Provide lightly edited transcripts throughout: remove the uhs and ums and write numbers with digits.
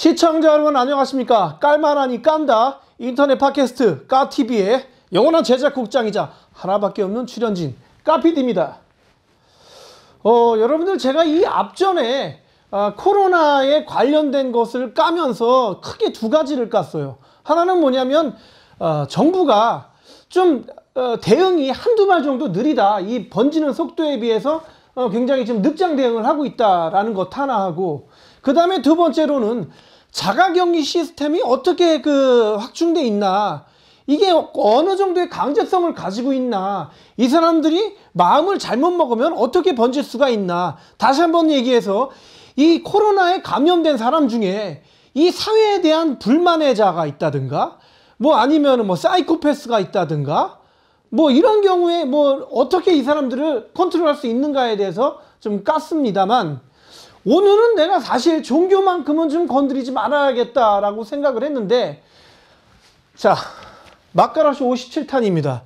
시청자 여러분 안녕하십니까? 깔만하니 깐다 인터넷 팟캐스트 까TV의 영원한 제작국장이자 하나밖에 없는 출연진 까PD입니다. 여러분들 제가 이 앞전에 코로나에 관련된 것을 까면서 크게 두 가지를 깠어요. 하나는 뭐냐면 정부가 좀 대응이 한두 발 정도 느리다. 이 번지는 속도에 비해서 굉장히 지금 늑장 대응을 하고 있다라는 것 하나 하고, 그 다음에 두 번째로는 자가격리 시스템이 어떻게 확충돼 있나, 이게 어느 정도의 강제성을 가지고 있나, 이 사람들이 마음을 잘못 먹으면 어떻게 번질 수가 있나. 다시 한번 얘기해서 이 코로나에 감염된 사람 중에 이 사회에 대한 불만의 자가 있다든가, 뭐 아니면 뭐 사이코패스가 있다든가, 뭐 이런 경우에 뭐 어떻게 이 사람들을 컨트롤할 수 있는가에 대해서 좀 깠습니다만, 오늘은 내가 사실 종교만큼은 좀 건드리지 말아야겠다라고 생각을 했는데, 자, 마카라쇼 57탄입니다.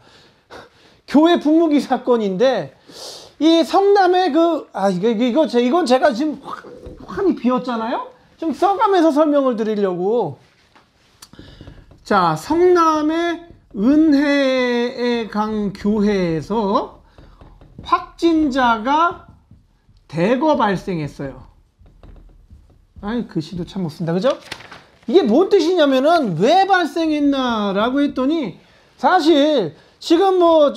교회 분무기 사건인데, 이 성남의 이건 제가 지금 환히 비었잖아요? 좀 써가면서 설명을 드리려고. 자, 성남의 은혜의 강 교회에서 확진자가 대거 발생했어요. 아이, 글씨도 참 못 쓴다, 그죠? 이게 뭔 뜻이냐면은 왜 발생했나라고 했더니, 사실 지금 뭐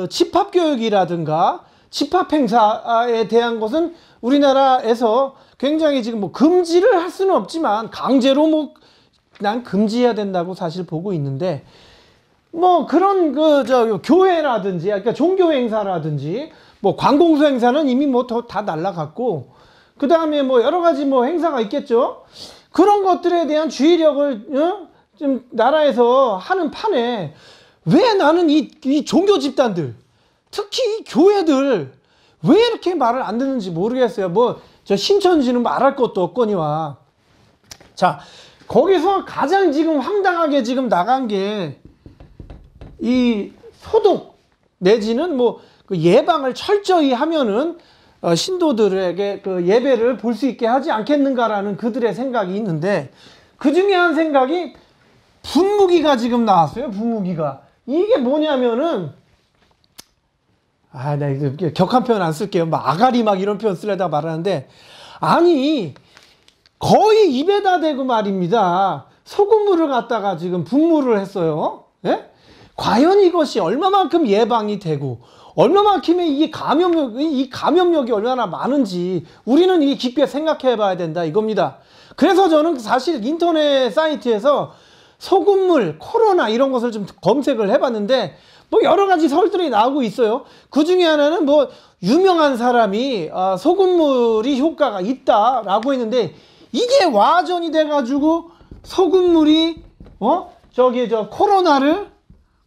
집합교육이라든가 집합행사에 대한 것은 우리나라에서 굉장히 지금 뭐 금지를 할 수는 없지만 강제로 난 금지해야 된다고 사실 보고 있는데, 뭐 그런 교회라든지, 그러니까 종교 행사라든지 뭐 관공서 행사는 이미 뭐 다 날라갔고, 그 다음에 뭐 여러 가지 뭐 행사가 있겠죠. 그런 것들에 대한 주의력을 좀 나라에서 하는 판에, 왜 나는 이 종교 집단들, 특히 이 교회들 왜 이렇게 말을 안 듣는지 모르겠어요. 뭐 저 신천지는 말할 것도 없거니와. 자, 거기서 가장 지금 황당하게 지금 나간 게 이 소독 내지는 뭐 예방을 철저히 하면은 신도들에게 예배를 볼 수 있게 하지 않겠는가라는 그들의 생각이 있는데, 그 중에 한 생각이 분무기가 지금 나왔어요. 분무기가. 이게 뭐냐면은, 나 이거 격한 표현 안 쓸게요. 아가리 이런 표현 쓰려다가 말하는데, 아니 거의 입에다 대고 말입니다. 소금물을 갖다가 지금 분무를 했어요. 예? 과연 이것이 얼마만큼 예방이 되고 얼마만큼의 이 감염력이 얼마나 많은지 우리는 이 깊게 생각해 봐야 된다 이겁니다. 그래서 저는 사실 인터넷 사이트에서 소금물, 코로나 이런 것을 좀 검색을 해봤는데, 뭐 여러 가지 설들이 나오고 있어요. 그 중에 하나는 뭐 유명한 사람이 소금물이 효과가 있다라고 했는데, 이게 와전이 돼가지고 소금물이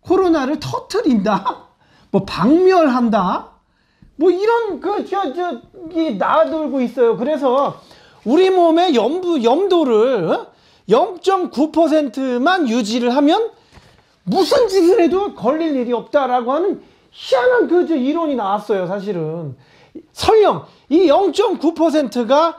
코로나를 터트린다, 뭐 박멸한다, 뭐 이런 나돌고 있어요. 그래서 우리 몸의 염도를 0.9%만 유지를 하면 무슨 짓을 해도 걸릴 일이 없다라고 하는 희한한 이론이 나왔어요. 사실은 설령 이 0.9%가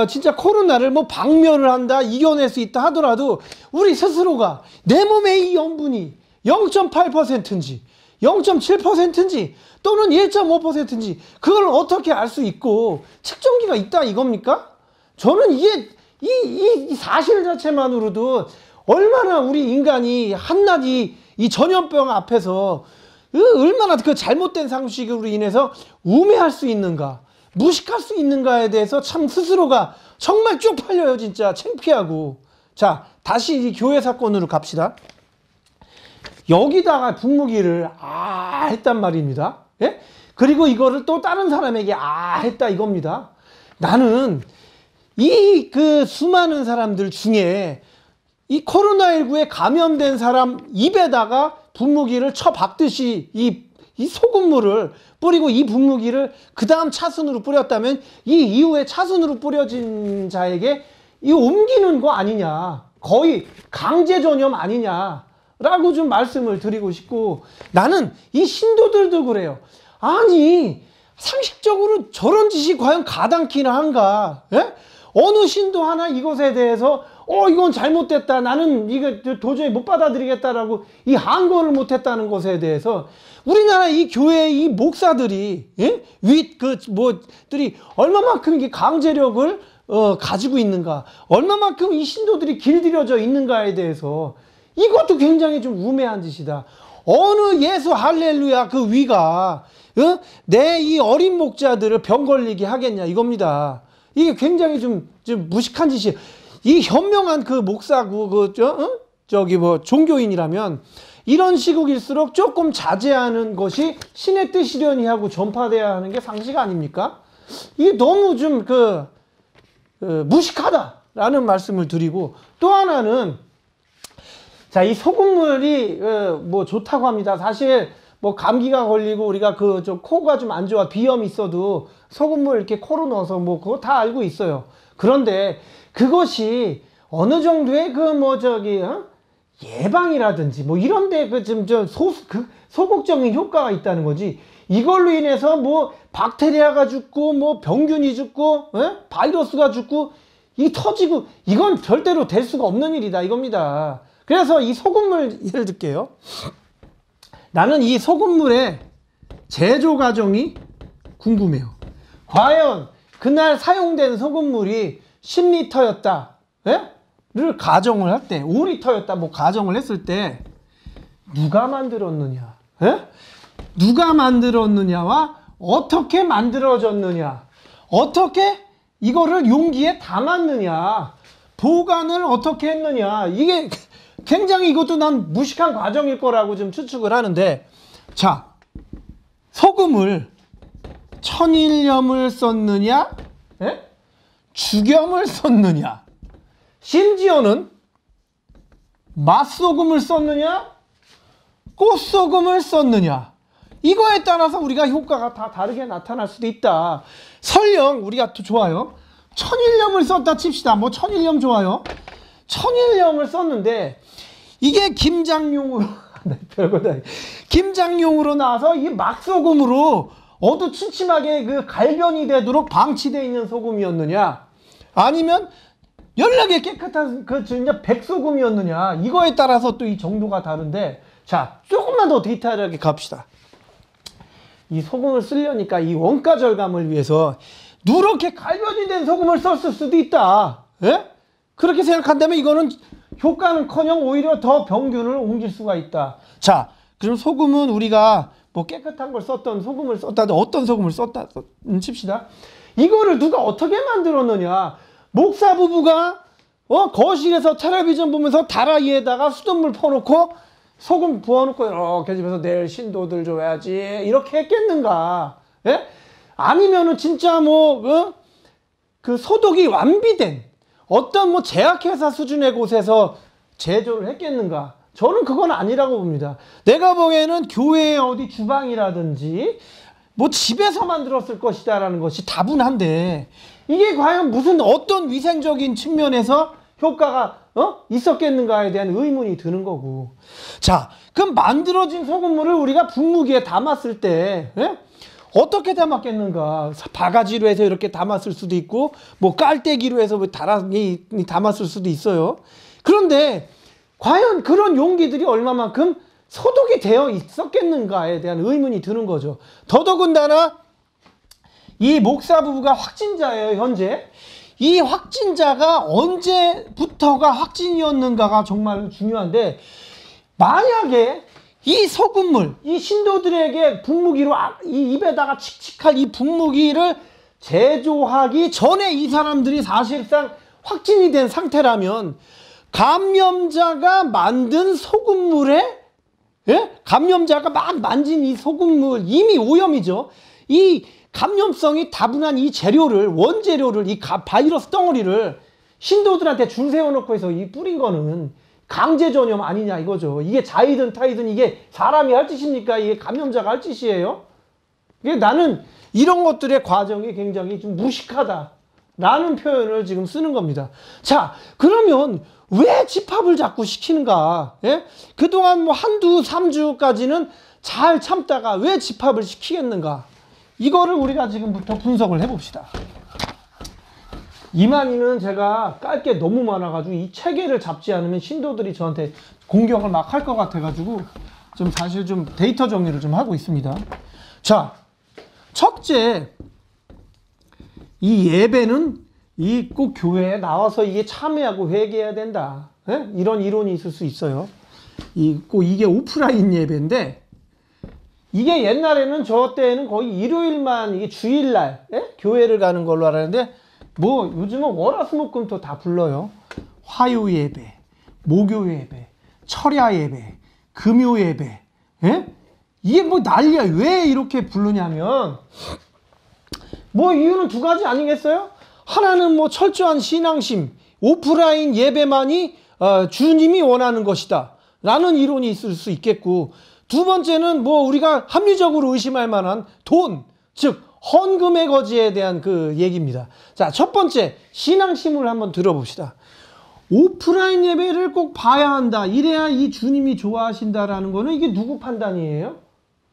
진짜 코로나를 뭐 박멸을 한다, 이겨낼 수 있다 하더라도 우리 스스로가 내 몸의 이 염분이 0.8%인지 0.7%인지 또는 1.5%인지 그걸 어떻게 알 수 있고 측정기가 있다 이겁니까? 저는 이게 이 사실 자체만으로도 얼마나 우리 인간이 한낱 이 전염병 앞에서 얼마나 잘못된 상식으로 인해서 우매할 수 있는가, 무식할 수 있는가에 대해서 참 스스로가 정말 쪽팔려요. 진짜 창피하고. 자, 다시 이 교회 사건으로 갑시다. 여기다가 분무기를 했단 말입니다. 예? 그리고 이거를 또 다른 사람에게 했다 이겁니다. 나는 이 수많은 사람들 중에 이 코로나19에 감염된 사람 입에다가 분무기를 쳐박듯이 이 소금물을 뿌리고 이 분무기를 그 다음 차순으로 뿌렸다면, 이 이후에 차순으로 뿌려진 자에게 이 옮기는 거 아니냐, 거의 강제 전염 아니냐라고 좀 말씀을 드리고 싶고, 나는 이 신도들도 그래요. 아니 상식적으로 저런 짓이 과연 가당키나 한가? 예? 어느 신도 하나 이것에 대해서 이건 잘못됐다, 나는 이거 도저히 못 받아들이겠다라고 이 항거를 못했다는 것에 대해서 우리나라 이 교회 이 목사들이, 예? 뭐들이 얼마만큼 이 강제력을 가지고 있는가, 얼마만큼 이 신도들이 길들여져 있는가에 대해서 이것도 굉장히 좀 우매한 짓이다. 어느 예수 할렐루야 그 위가 내 이 어린 목자들을 병 걸리게 하겠냐 이겁니다. 이게 굉장히 좀 무식한 짓이에요. 이 현명한 그 목사고 종교인이라면 이런 시국일수록 조금 자제하는 것이 신의 뜻이려니 하고 전파돼야 하는 게 상식 아닙니까? 이게 너무 좀 무식하다라는 말씀을 드리고, 또 하나는 자, 이 소금물이 뭐 좋다고 합니다. 사실 뭐 감기가 걸리고 우리가 코가 좀 안 좋아, 비염이 있어도 소금물 이렇게 코로 넣어서 뭐 그거 다 알고 있어요. 그런데 그것이 어느 정도의 예방이라든지 뭐 이런데 소극적인 효과가 있다는 거지. 이걸로 인해서 뭐 박테리아가 죽고 뭐 병균이 죽고 바이러스가 죽고 이 터지고 이건 절대로 될 수가 없는 일이다 이겁니다. 그래서 이 소금물 예를 들게요. 나는 이 소금물의 제조 과정이 궁금해요. 과연 그날 사용된 소금물이 10리터였다 를 가정을 할 때, 5리터였다 뭐 가정을 했을 때 누가 만들었느냐, 누가 만들었느냐와 어떻게 만들어졌느냐, 어떻게 이거를 용기에 담았느냐, 보관을 어떻게 했느냐, 이게 굉장히 이것도 난 무식한 과정일 거라고 좀 추측을 하는데, 자, 소금을 천일염을 썼느냐, 죽염을 썼느냐, 심지어는 맛소금을 썼느냐, 꽃소금을 썼느냐, 이거에 따라서 우리가 효과가 다 다르게 나타날 수도 있다. 설령 우리가 또 좋아요, 천일염을 썼다 칩시다. 뭐 천일염 좋아요. 천일염을 썼는데 이게 김장용으로 별거다. 김장용으로 나와서 이 막소금으로 어두침침하게 그 갈변이 되도록 방치되어 있는 소금이었느냐, 아니면 연락에 깨끗한 백소금이었느냐, 이거에 따라서 또 이 정도가 다른데, 자, 조금만 더 디테일하게 갑시다. 이 소금을 쓰려니까 이 원가 절감을 위해서 누렇게 갈변이 된 소금을 썼을 수도 있다. 그렇게 생각한다면 이거는 효과는커녕 오히려 더 병균을 옮길 수가 있다. 자, 그럼 소금은 우리가 뭐 깨끗한 걸 썼던 소금을 썼다, 어떤 소금을 썼다 칩시다. 이거를 누가 어떻게 만들었느냐. 목사 부부가 거실에서 텔레비전 보면서 다라이에다가 수돗물 퍼놓고 소금 부어놓고 이렇게 집에서 내일 신도들 줘야지 이렇게 했겠는가? 아니면은 진짜 그 소독이 완비된 어떤 뭐 제약회사 수준의 곳에서 제조를 했겠는가? 저는 그건 아니라고 봅니다. 내가 보기에는 교회의 어디 주방이라든지 뭐 집에서 만들었을 것이다 라는 것이 다분한데, 이게 과연 무슨 어떤 위생적인 측면에서 효과가 있었겠는가에 대한 의문이 드는 거고. 자, 그럼 만들어진 소금물을 우리가 분무기에 담았을 때 어떻게 담았겠는가? 바가지로 해서 이렇게 담았을 수도 있고, 뭐 깔때기로 해서 담았을 수도 있어요. 그런데 과연 그런 용기들이 얼마만큼 소독이 되어 있었겠는가에 대한 의문이 드는 거죠. 더더군다나 이 목사 부부가 확진자예요, 현재. 이 확진자가 언제부터가 확진이었는가가 정말 중요한데, 만약에 이 소금물, 이 신도들에게 분무기로 이 입에다가 칙칙할 이 분무기를 제조하기 전에 이 사람들이 사실상 확진이 된 상태라면, 감염자가 만든 소금물에 감염자가 막 만진 이 소금물, 이미 오염이죠. 이 감염성이 다분한 이 재료를, 원재료를, 이 바이러스 덩어리를 신도들한테 줄 세워놓고 해서 이 뿌린 거는 강제 전염 아니냐 이거죠. 이게 자이든 타이든 이게 사람이 할 짓입니까? 이게 감염자가 할 짓이에요? 이게 나는 이런 것들의 과정이 굉장히 좀 무식하다라는 표현을 지금 쓰는 겁니다. 자, 그러면 왜 집합을 자꾸 시키는가? 그동안 뭐 한두 3주까지는 잘 참다가 왜 집합을 시키겠는가? 이거를 우리가 지금부터 분석을 해봅시다. 이만희는 제가 깔 게 너무 많아가지고 이 체계를 잡지 않으면 신도들이 저한테 공격을 막 할 것 같아가지고 좀 사실 좀 데이터 정리를 좀 하고 있습니다. 자, 첫째, 이 예배는 이 꼭 교회에 나와서 이게 참여하고 회개해야 된다. 예? 이런 이론이 있을 수 있어요. 꼭 이게 오프라인 예배인데, 이게 옛날에는 저 때에는 거의 일요일만 이게 주일날 예? 교회를 가는 걸로 알았는데, 뭐 요즘은 월화수목금토 다 불러요. 화요 예배, 목요 예배, 철야 예배, 금요 예배. 예? 이게 뭐 난리야. 왜 이렇게 부르냐면 뭐 이유는 두 가지 아니겠어요? 하나는 뭐 철저한 신앙심, 오프라인 예배만이 주님이 원하는 것이다 라는 이론이 있을 수 있겠고, 두 번째는 뭐 우리가 합리적으로 의심할 만한 돈, 즉 헌금의 거지에 대한 그 얘기입니다. 자, 첫 번째 신앙심을 한번 들어봅시다. 오프라인 예배를 꼭 봐야 한다, 이래야 이 주님이 좋아하신다라는 거는 이게 누구 판단이에요?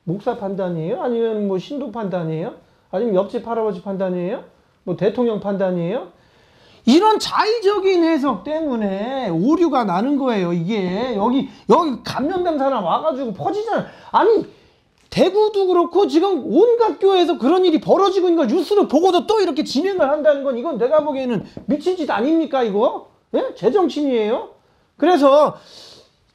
목사 판단이에요? 아니면 뭐 신도 판단이에요? 아니면 옆집 할아버지 판단이에요? 뭐 대통령 판단이에요? 이런 자의적인 해석 때문에 오류가 나는 거예요. 이게 여기 감염병 사람 와가지고 퍼지잖아. 아니 대구도 그렇고 지금 온갖 교회에서 그런 일이 벌어지고 있는 걸 뉴스를 보고도 또 이렇게 진행을 한다는 건 이건 내가 보기에는 미친 짓 아닙니까 이거? 예? 제정신이에요? 그래서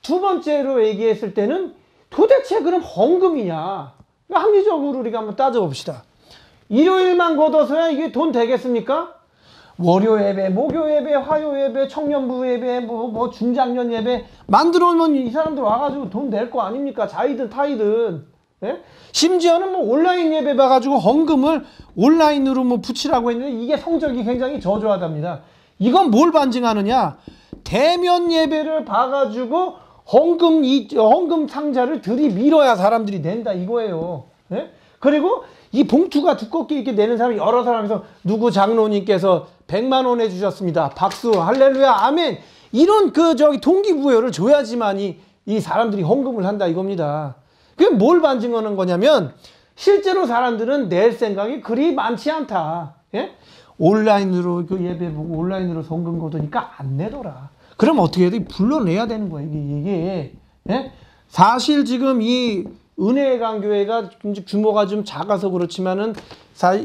두 번째로 얘기했을 때는 도대체 그럼 헌금이냐? 합리적으로 우리가 한번 따져봅시다. 일요일만 걷어서야 이게 돈 되겠습니까? 월요 예배, 목요 예배, 화요 예배, 청년부 예배, 뭐 중장년 예배 만들어 놓으면 이 사람들 와가지고 돈 낼 거 아닙니까? 자이든 타이든. 예? 심지어는 뭐 온라인 예배 봐가지고 헌금을 온라인으로 뭐 붙이라고 했는데 이게 성적이 굉장히 저조하답니다. 이건 뭘 반증하느냐? 대면 예배를 봐가지고 헌금 상자를 들이밀어야 사람들이 낸다 이거예요. 예? 그리고 이 봉투가 두껍게 이렇게 내는 사람이 여러 사람에서 누구 장로님께서 100만 원 해주셨습니다. 박수, 할렐루야, 아멘. 이런 동기부여를 줘야지만이 이 사람들이 헌금을 한다 이겁니다. 그게 뭘 반증하는 거냐면 실제로 사람들은 낼 생각이 그리 많지 않다. 예? 온라인으로 그 예배 보고 온라인으로 헌금 거두니까 안 내더라. 그럼 어떻게 해야 돼? 불러내야 되는 거야 이게. 예? 사실 지금 이 은혜의 강교회가 규모가 좀 작아서 그렇지만은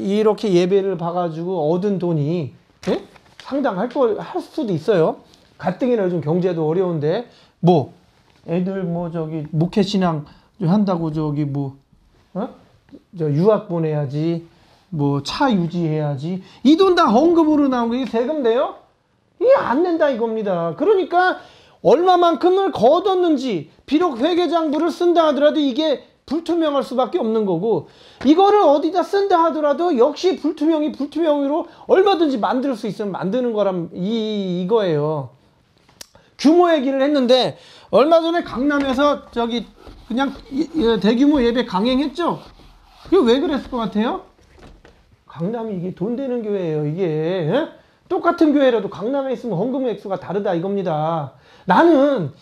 이렇게 예배를 봐가지고 얻은 돈이 예? 상당할 할 수도 있어요. 가뜩이나 요즘 경제도 어려운데 뭐 애들 뭐 목회신앙 한다고 저 유학 보내야지, 뭐 차 유지해야지, 이 돈 다 헌금으로 나온 거 이게 세금 내요? 이게 안 낸다 이겁니다. 그러니까 얼마만큼을 거뒀는지, 비록 회계장부를 쓴다 하더라도 이게 불투명할 수밖에 없는 거고, 이거를 어디다 쓴다 하더라도 역시 불투명으로 얼마든지 만들 수 있으면 만드는 거란 이거예요. 규모 얘기를 했는데 얼마 전에 강남에서 그냥 대규모 예배 강행했죠? 그게 왜 그랬을 것 같아요? 강남이 이게 돈 되는 교회예요 이게. 예? 똑같은 교회라도 강남에 있으면 헌금 액수가 다르다 이겁니다. 나는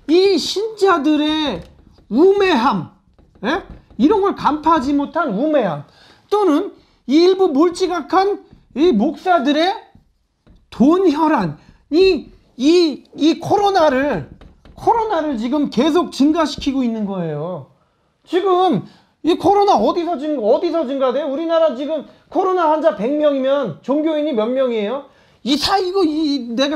이 신자들의 우매함, 예? 이런 걸 간파하지 못한 우매함, 또는 이 일부 몰지각한 이 목사들의 돈혈안, 이 코로나를 지금 계속 증가시키고 있는 거예요. 지금 이 코로나 어디서 증가돼요? 우리나라 지금 코로나 환자 100명이면 종교인이 몇 명이에요?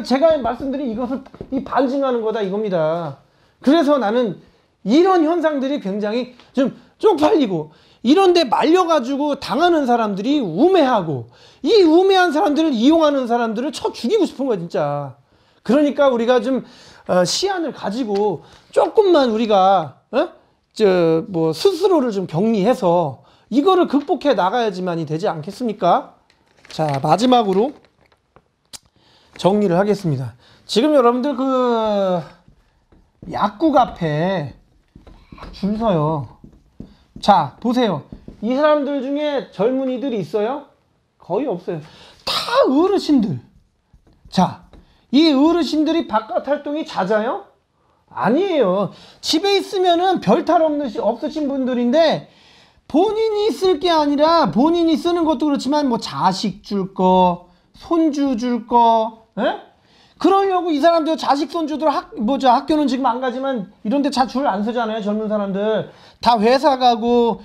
제가 말씀드린 이것을 반증하는 거다 이겁니다. 그래서 나는 이런 현상들이 굉장히 좀 쪽팔리고, 이런데 말려가지고 당하는 사람들이 우매하고, 이 우매한 사람들을 이용하는 사람들을 쳐 죽이고 싶은 거야 진짜. 그러니까 우리가 좀 시안을 가지고 조금만 우리가 스스로를 좀 격리해서 이거를 극복해 나가야지만이 되지 않겠습니까? 자, 마지막으로 정리를 하겠습니다. 지금 여러분들 약국 앞에 줄 서요. 자, 보세요. 이 사람들 중에 젊은이들이 있어요? 거의 없어요. 다 어르신들. 자, 이 어르신들이 바깥 활동이 잦아요? 아니에요. 집에 있으면은 별탈 없으신 분들인데, 본인이 쓸 게 아니라 본인이 쓰는 것도 그렇지만 뭐 자식 줄 거, 손주 줄 거, 예? 그러려고 이 사람들 자식 손주들 학교는 지금 안 가지만 이런 데 잘 줄 안 서잖아요. 젊은 사람들 다 회사 가고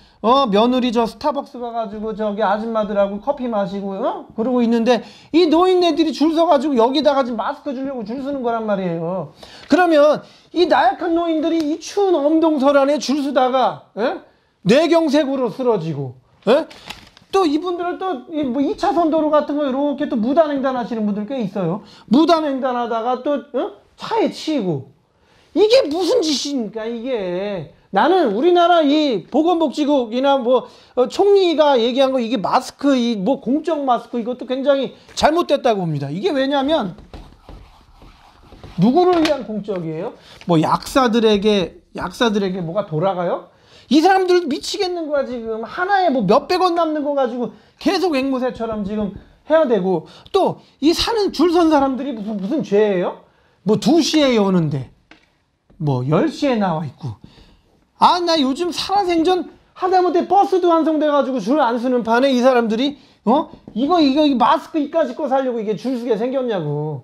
며느리 저 스타벅스 가가지고 저기 아줌마들하고 커피 마시고 그러고 있는데 이 노인네들이 줄 서가지고 여기다가 지금 마스크 주려고 줄 서는 거란 말이에요. 그러면 이 나약한 노인들이 이 추운 엄동설 안에 줄 서다가 뇌경색으로 쓰러지고 또 이분들은 또 뭐 2차선 도로 같은 거 이렇게 또 무단횡단 하시는 분들 꽤 있어요. 무단횡단 하다가 또 차에 치이고 이게 무슨 짓입니까 이게. 나는 우리나라 이 보건복지국이나 뭐 총리가 얘기한 거 이게 마스크 이 뭐 공적 마스크 이것도 굉장히 잘못됐다고 봅니다. 이게 왜냐면 누구를 위한 공적이에요? 뭐 약사들에게 뭐가 돌아가요? 이 사람들 미치겠는 거야 지금. 하나에 뭐 몇백원 남는 거 가지고 계속 앵무새처럼 지금 해야 되고 또 이 사는 줄 선 사람들이 무슨 죄예요? 뭐 2시에 오는데 뭐 10시에 나와 있고 나 요즘 살아생전 하다못해 버스도 완성돼 가지고 줄 안 서는 판에 이 사람들이 이거 마스크 이까짓 거 사려고 이게 줄 서게 생겼냐고.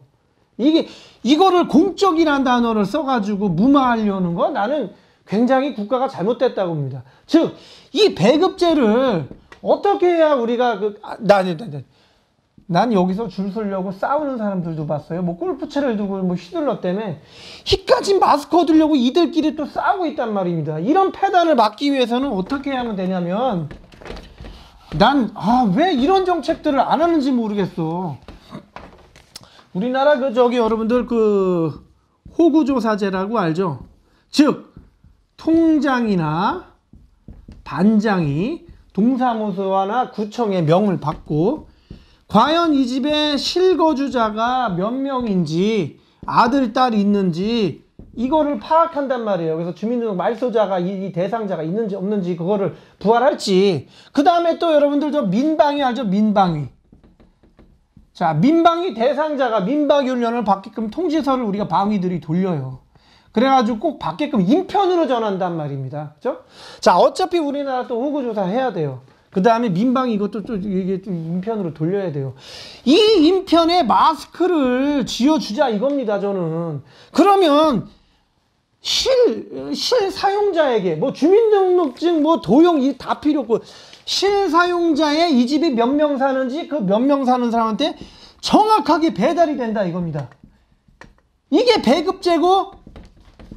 이거를 공적이라는 단어를 써가지고 무마하려는 거 나는 굉장히 국가가 잘못됐다고 봅니다. 즉, 이 배급제를 어떻게 해야 우리가 난 여기서 줄 서려고 싸우는 사람들도 봤어요. 뭐 골프채를 두고 뭐 휘둘러 때문에 이까지 마스크 얻으려고 이들끼리 또 싸우고 있단 말입니다. 이런 폐단을 막기 위해서는 어떻게 하면 되냐면 왜 이런 정책들을 안 하는지 모르겠어. 우리나라 여러분들 호구조사제라고 알죠? 즉 통장이나 반장이 동사무소나 구청의 명을 받고 과연 이 집에 실거주자가 몇 명인지 아들, 딸 있는지 이거를 파악한단 말이에요. 그래서 주민등록 말소자가 이 대상자가 있는지 없는지 그거를 부활할지. 그 다음에 또 여러분들 저 민방위 알죠? 민방위. 자, 민방위 대상자가 민방위 훈련을 받게끔 통지서를 우리가 방위들이 돌려요. 그래가지고 꼭 받게끔 인편으로 전한단 말입니다. 그죠? 자, 어차피 우리나라 또 호구조사 해야 돼요. 그 다음에 민방위 이것도 또 이게 좀 인편으로 돌려야 돼요. 이 인편에 마스크를 쥐어주자 이겁니다, 저는. 그러면 실사용자에게 뭐 주민등록증 뭐 도용 이 다 필요 없고 실사용자의 이 집이 몇 명 사는지 그 몇 명 사는 사람한테 정확하게 배달이 된다 이겁니다. 이게 배급제고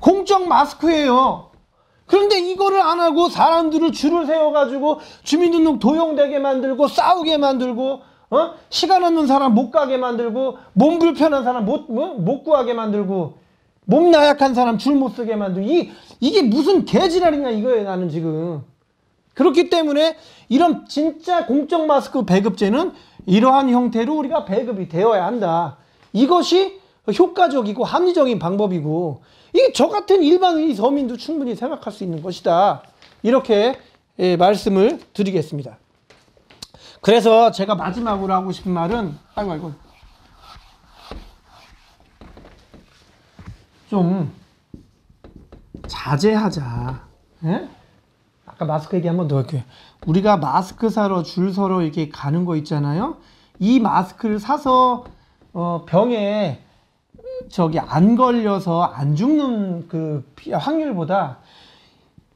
공적 마스크예요. 그런데 이거를 안 하고 사람들을 줄을 세워가지고 주민등록 도용되게 만들고 싸우게 만들고 시간 없는 사람 못 가게 만들고 몸 불편한 사람 못 구하게 만들고 몸 나약한 사람 줄 못 서게 만들고 이게 무슨 개지랄이냐 이거예요 나는 지금. 그렇기 때문에 이런 진짜 공적 마스크 배급제는 이러한 형태로 우리가 배급이 되어야 한다. 이것이 효과적이고 합리적인 방법이고 이게 저 같은 일반인 서민도 충분히 생각할 수 있는 것이다. 이렇게 말씀을 드리겠습니다. 그래서 제가 마지막으로 하고 싶은 말은 아이고 좀 자제하자. 예? 아까 마스크 얘기 한번 더 할게요. 우리가 마스크 사러 줄 서러 이렇게 가는 거 있잖아요. 이 마스크를 사서 병에 안 걸려서 안 죽는 그 확률보다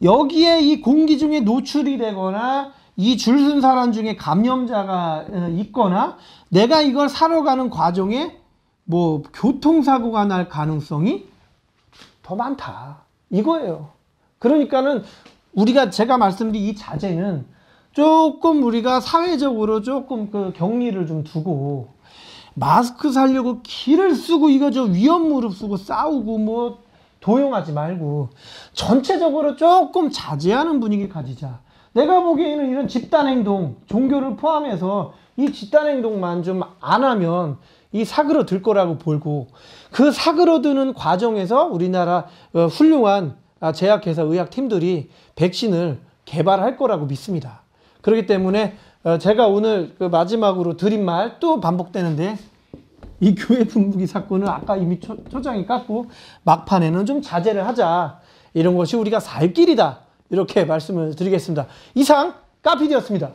여기에 이 공기 중에 노출이 되거나 이 줄 쓴 사람 중에 감염자가 있거나 내가 이걸 사러 가는 과정에 뭐 교통사고가 날 가능성이 더 많다 이거예요. 그러니까는 제가 말씀드린 이 자제는 조금 우리가 사회적으로 조금 그 격리를 좀 두고 마스크 사려고 기를 쓰고 이거 위험 무릅쓰고 싸우고 뭐 도용하지 말고 전체적으로 조금 자제하는 분위기를 가지자. 내가 보기에는 이런 집단행동, 종교를 포함해서 이 집단행동만 좀 안 하면 이 사그러들 거라고 보고 그 사그러드는 과정에서 우리나라 훌륭한 제약회사 의학팀들이 백신을 개발할 거라고 믿습니다. 그렇기 때문에 제가 오늘 마지막으로 드린 말 또 반복되는데 이 교회 분무기 사건은 아까 이미 초장이 깠고 막판에는 좀 자제를 하자. 이런 것이 우리가 살 길이다. 이렇게 말씀을 드리겠습니다. 이상 까피디였습니다.